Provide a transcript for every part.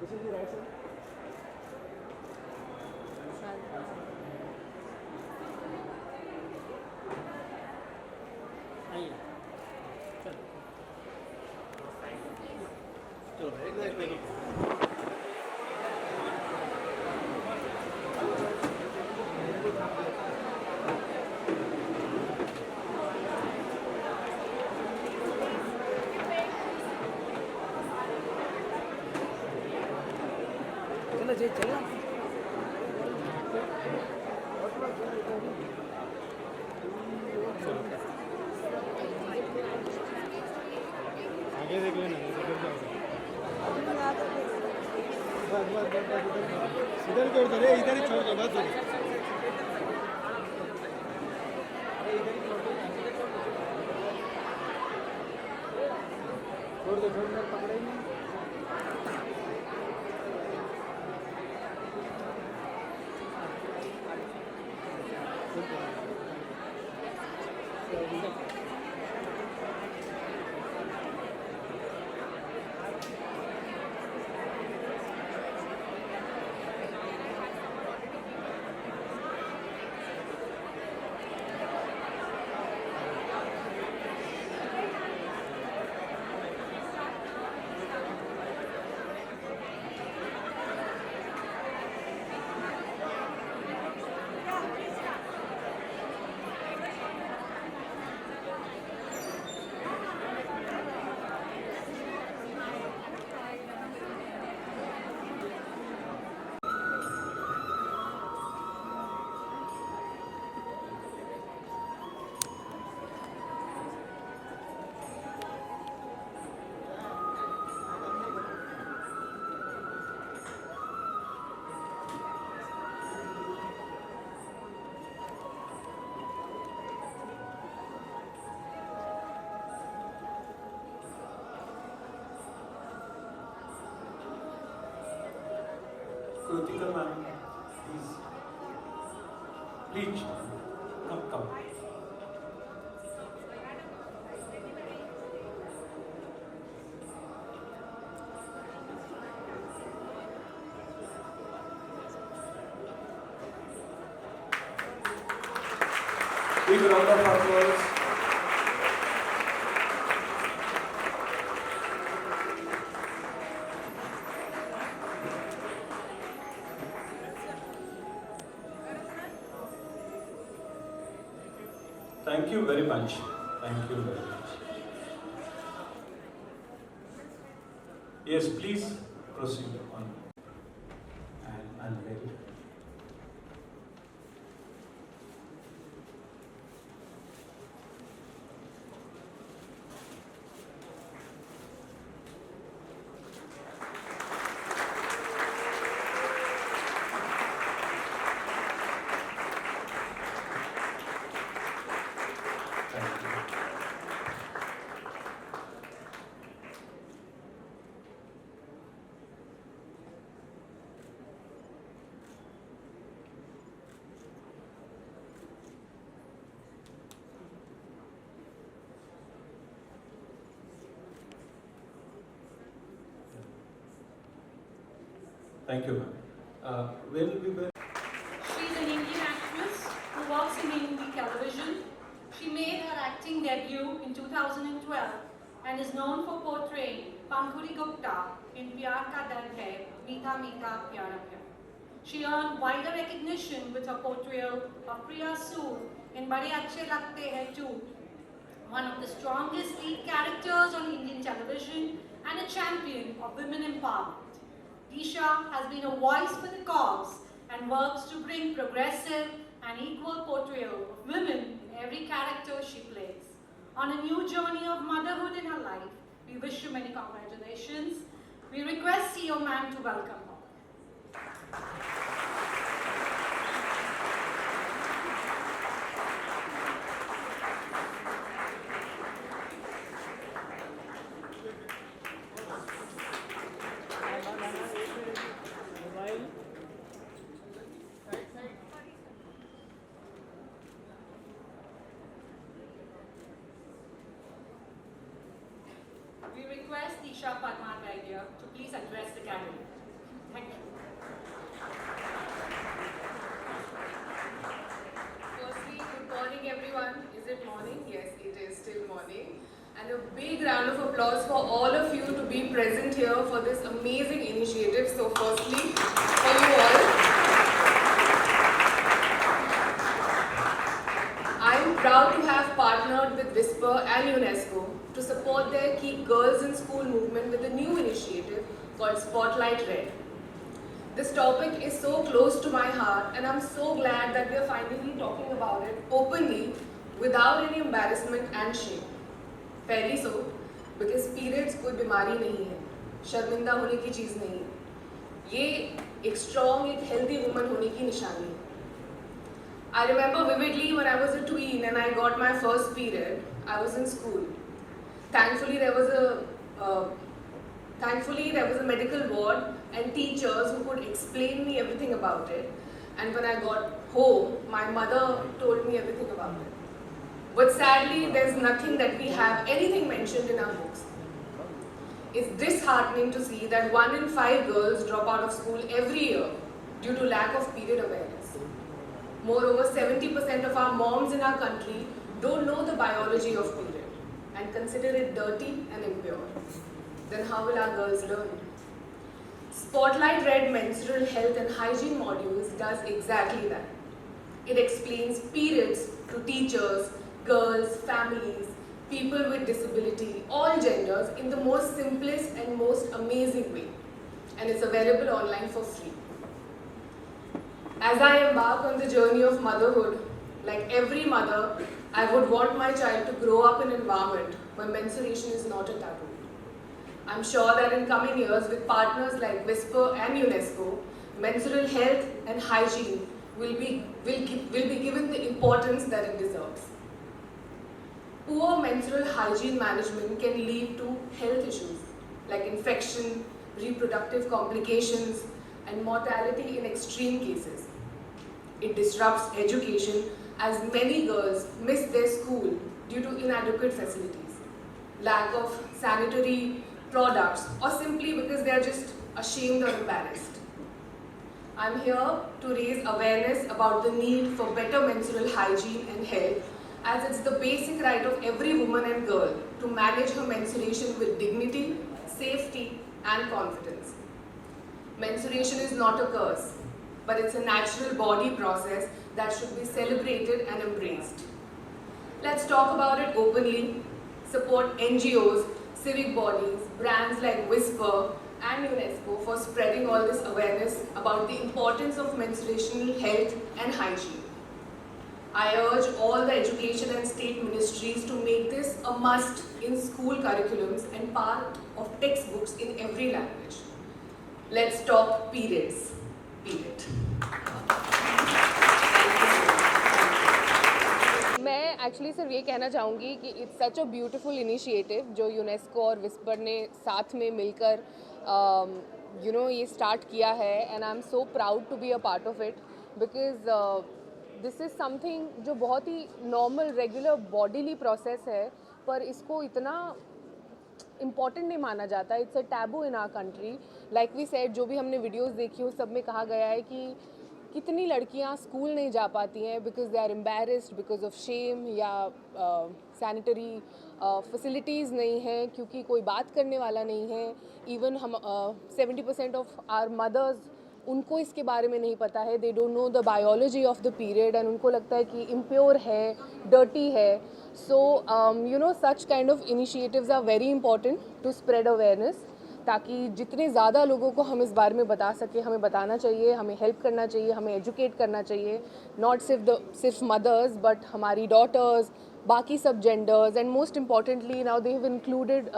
This is the right side. आइए चलो चलो एक मिनट चलो जी चलना आगे देख लेना इधर कर दो रे इधर ही छोड़ दो बस छोड़ दो पकड़े ही नहीं Kritika ma'am, please. Please, come. Big round of applause. Thank you very much. Thank you very much. Yes, please proceed on and unveil. Thank you, ma'am. Where will we be? She's an Indian actress who works in Hindi television. She made her acting debut in 2012 and is known for portraying Pankhuri Gupta in Pyar Ka Dard Hai, Meetha Meetha Pyara Pyar. She earned wider recognition with her portrayal of Priya Sood in Bade Achhe Lagte Hai 2, one of the strongest lead characters on Indian television and a champion of women empowerment. Disha has been a voice for the cause and works to bring progressive and equal portrayal of women in every character she plays. On a new journey of motherhood in her life, we wish you many congratulations. We request CEO ma'am to welcome her. We request Disha Padma Vaidya to please address the gathering. And a big round of applause for all of you to be present here for this amazing initiative. So firstly, for you all, I am proud to have partnered with Whisper and UNESCO to support their Keep Girls in School movement with a new initiative called Spotlight Red. This topic is so close to my heart, and I'm so glad that we are finally talking about it openly without any embarrassment and shame. Fairly so, because periods कोई बीमारी नहीं है, शर्मिंदा होने की चीज़ नहीं है। ये एक strong, एक healthy woman होने की निशानी है। I remember vividly when I was a tween and I got my first period. I was in school. Thankfully, there was a medical ward and teachers who could explain me everything about it. And when I got home, my mother told me everything about it. But sadly, there's nothing that we have anything mentioned in our books. It's disheartening to see that 1 in 5 girls drop out of school every year due to lack of period awareness. Moreover, 70% of our moms in our country don't know the biology of period and consider it dirty and impure. Then how will our girls learn? Spotlight Red Menstrual Health and Hygiene modules does exactly that. It explains periods to teachers, girls, families, people with disability, all genders in the most simplest and most amazing way. And it's available online for free. As I embark on the journey of motherhood, like every mother, I would want my child to grow up in an environment where menstruation is not a taboo. I'm sure that in coming years, with partners like Whisper and UNESCO, menstrual health and hygiene will be given the importance that it deserves. Poor menstrual hygiene management can lead to health issues like infection, reproductive complications, and mortality in extreme cases. It disrupts education as many girls miss their school due to inadequate facilities, lack of sanitary products, or simply because they are just ashamed or embarrassed. I'm here to raise awareness about the need for better menstrual hygiene and health, as it's the basic right of every woman and girl to manage her menstruation with dignity, safety, and confidence. Menstruation is not a curse, but it's a natural body process that should be celebrated and embraced. Let's talk about it openly, support NGOs, civic bodies, brands like Whisper and UNESCO for spreading all this awareness about the importance of menstruational health and hygiene. I urge all the education and state ministries to make this a must in school curriculums and part of textbooks in every language. Let's stop periods. Period. मैं actually सिर्फ ये कहना चाहूँगी कि it's such a beautiful initiative जो UNESCO और Whisper ने साथ में मिलकर ये स्टार्ट किया है, and I am so proud to be a part of it because this is something जो बहुत ही नॉर्मल रेगुलर बॉडीली प्रोसेस है, पर इसको इतना इम्पॉर्टेंट नहीं माना जाता. It's a taboo in our country. Like we said, जो भी हमने वीडियोस देखी उस सब में कहा गया है कि कितनी लड़कियां स्कूल नहीं जा पाती हैं because they are embarrassed because of shame, या सैनिटरी फैसिलिटीज़ नहीं हैं क्योंकि कोई बात करने वाला नहीं है. इवन हम 70% ऑफ आवर मदर्स, उनको इसके बारे में नहीं पता है. They don't know the biology of the period and उनको लगता है कि इम्प्योर है, डर्टी है. So such kind of initiatives are very important to spread awareness, ताकि जितने ज़्यादा लोगों को हम इस बारे में बता सकें. हमें बताना चाहिए, हमें हेल्प करना चाहिए, हमें एजुकेट करना चाहिए. नॉट सिर्फ मदर्स बट हमारी डॉटर्स, बाकी सब genders, and most importantly now they have included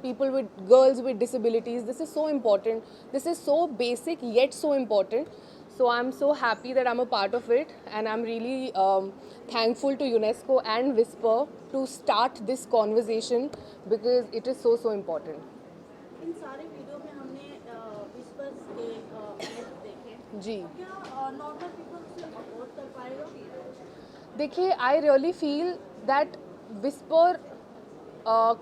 people with girls with disabilities. This is so important. This is so basic yet so important. So I'm so happy that I'm a part of it, and I'm really thankful to UNESCO and Whisper to start this conversation because it is so important. इन सारे video में हमने whispers के add देखे. जी. क्या normal people उसे afford कर पाएगा? देखिए, I really feel that whisper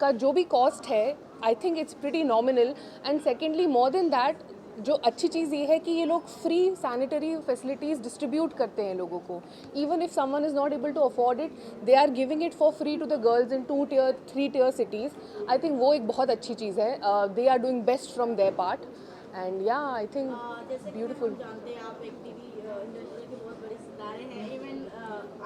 का जो भी कॉस्ट है, I think it's pretty nominal. And secondly, more than that, जो अच्छी चीज़ ये है कि ये लोग फ्री सैनिटरी फैसिलिटीज़ डिस्ट्रीब्यूट करते हैं लोगों को. Even if someone is not able to afford it, they are giving it for free to the girls in 2 tier 3 tier cities. I think वो एक बहुत अच्छी चीज़ है. They are doing best from their part and या I think जैसे कि beautiful. हम जानते हैं आप एक टीवी इंडस्ट्री के बहुत बड़े सितारे हैं. इवन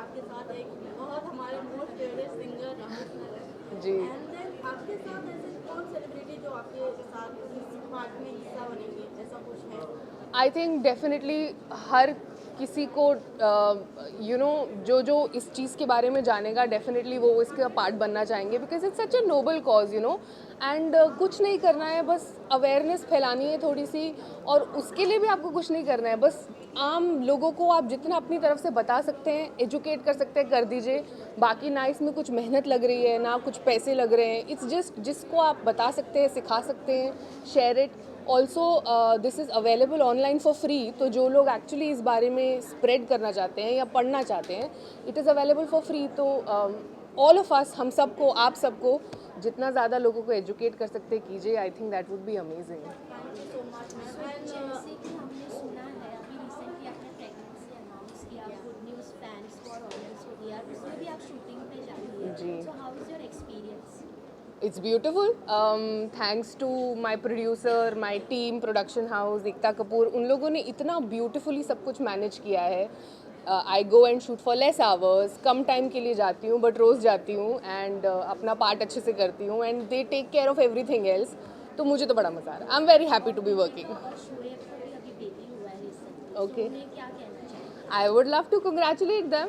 आपके साथ एक बहुत हमारे most favourite singer Rahul sir है. जी. एंड देन आपके साथ ऐसे कौन सेलिब्रिटी जो आपके साथ इस पार्ट में हिस्सा बनेंगे, ऐसा कुछ है? आई थिंक डेफिनेटली हर किसी को यू नो जो इस चीज़ के बारे में जानेगा डेफिनेटली वो इसका पार्ट बनना चाहेंगे because it's such a noble cause you know. And कुछ नहीं करना है, बस अवेयरनेस फैलानी है थोड़ी सी, और उसके लिए भी आपको कुछ नहीं करना है. बस आम लोगों को आप जितना अपनी तरफ से बता सकते हैं, एजुकेट कर सकते हैं, कर दीजिए. बाकी ना इसमें कुछ मेहनत लग रही है, ना कुछ पैसे लग रहे हैं. इट्स जस्ट जिसको आप बता सकते हैं, सिखा सकते हैं, share it. Also this is available online for free. तो जो लोग एक्चुअली इस बारे में स्प्रेड करना चाहते हैं या पढ़ना चाहते हैं, it is available for free. तो ऑल ऑफ अस, हम सबको, आप सबको जितना ज़्यादा लोगों को एजुकेट कर सकते हैं कीजिए. I think that would be amazing. Thank you so much ma'am. जैसे कि हमने सुना है अभी रिसेंटली आपने प्रेगनेंसी अनाउंस किया, good news fans for audience हो गया, उसमें भी आप शूटिंग पे जा रही हैं. जी. So how is your experience? It's beautiful. Thanks to my producer, my team, production house, Ekta Kapoor. उन लोगों ने इतना beautifully सब कुछ manage किया है. I go and shoot for less hours. Come time के लिए जाती हूँ बट रोज़ जाती हूँ एंड अपना पार्ट अच्छे से करती हूँ and they take care of everything else. तो मुझे तो बड़ा मज़ा आ रहा है. I am very happy to be working. और शोएब को भी अभी बेबी हुआ है रिसेंटली. Okay. उन्हें क्या कहना चाहिए I would love to congratulate them.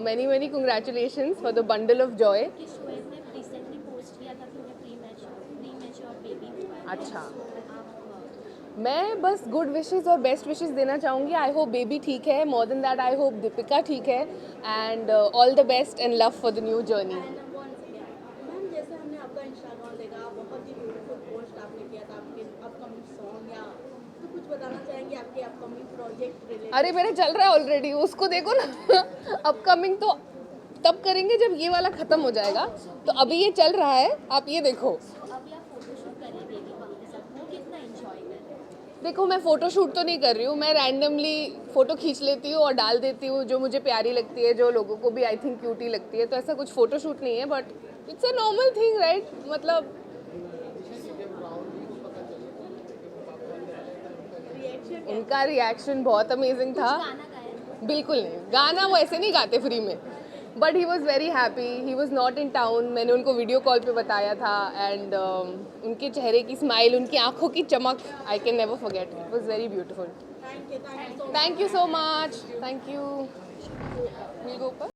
Many congratulations for the bundle of joy. कि शोएब ने रिसेंटली पोस्ट किया था कि उन्हें प्री मैच्योर बेबी हुआ है. अच्छा. So, आप मैं बस गुड विशेस और बेस्ट विशेस देना चाहूँगी. आई होप बेबी ठीक है. More than that I hope Deepika ठीक है. And all the best and love for the new journey. Ma'am जैसे हमने आपका इंस्टाग्राम देखा, बहुत ही ब्यूटीफुल पोस्ट आपने किया था आपके अपकमिंग सॉन्ग, या तो कुछ बताना चाहेंगे आपके अपकमिंग प्रोजेक्ट रिलेटेड? अरे मेरे चल रहा है ऑलरेडी, उसको देखो ना. अपकमिंग तो तब करेंगे जब ये वाला ख़त्म हो जाएगा. तो अभी ये चल रहा है, आप ये देखो. अभी आप फोटोशूट कर रहे हैं बेबी बम के साथ, वो कितना एंजॉय कर रहे हैं? देखो मैं फ़ोटो शूट तो नहीं कर रही हूँ. मैं रैंडमली फ़ोटो खींच लेती हूँ और डाल देती हूँ जो मुझे प्यारी लगती है, जो लोगों को भी आई थिंक क्यूटी लगती है. तो ऐसा कुछ फ़ोटो शूट नहीं है but it's a normal thing right. मतलब उनका रिएक्शन बहुत अमेजिंग था. गाना गाया? बिल्कुल नहीं, गाना वो ऐसे नहीं गाते फ्री में. But he was very happy. He was not in town. मैंने उनको वीडियो कॉल पे बताया था एंड उनके चेहरे की स्माइल, उनकी आंखों की चमक, I can never forget. It was very beautiful. Thank you so much. Thank you so much. Thank you. Will go ऊपर.